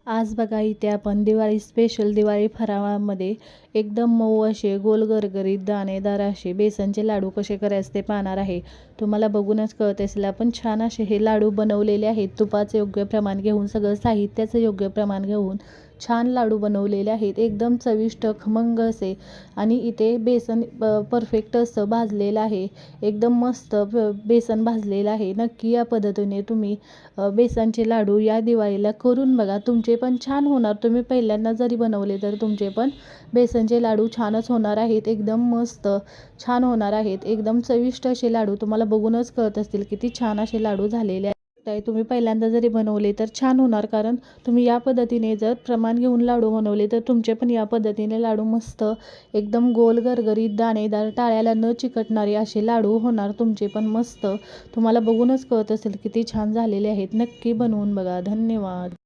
आज बघा इथे आपण दिवाळी स्पेशल दिवाळी फराळामध्ये एकदम मऊ असे गोल गरगरीत दाणेदार असे बेसनचे लाडू कसे करायचे ते पाहणार आहे। तुम्हाला बघूनच कळत असेल आपण छान असे हे लाडू बनवलेले आहेत। तुपाचे योग्य प्रमाण घेऊन सगळं साहित्याचं योग्य प्रमाण घेऊन छान लाडू बनवलेले आहेत। एकदम चविष्ट खमंग असे आणि इथे बेसन परफेक्ट असं भाजलेलं आहे। एकदम मस्त बेसन भाजलेलं आहे। नक्की या पद्धतीने तुम्ही बेसनचे लाडू या दिवाळीला करून बघा, तुमचे पण छान होणार। तुम्ही पहिल्यांदा जरी बनवले तर तुमचे पण बेसनचे लाडू छानच होणार आहेत। एकदम मस्त छान होणार आहेत। एकदम चविष्ट असे लाडू तुम्हाला बघूनच कळत असतील किती छान असे लाडू झालेले आहेत। तुम्ही पहिल्यांदा जरी बनवले तर छान होणार, कारण तुम्ही या पद्धतीने जर प्रमाण घेऊन लाडू बनवले तर तुमचे पण या पद्धतीने लाडू मस्त एकदम गोल गरगरीत दाणेदार टाळ्याला न चिकटणारे असे लाडू होणार तुमचे पण मस्त। तुम्हाला बघूनच कळत असेल किती छान झालेले आहेत। नक्की बनवून बघा। धन्यवाद।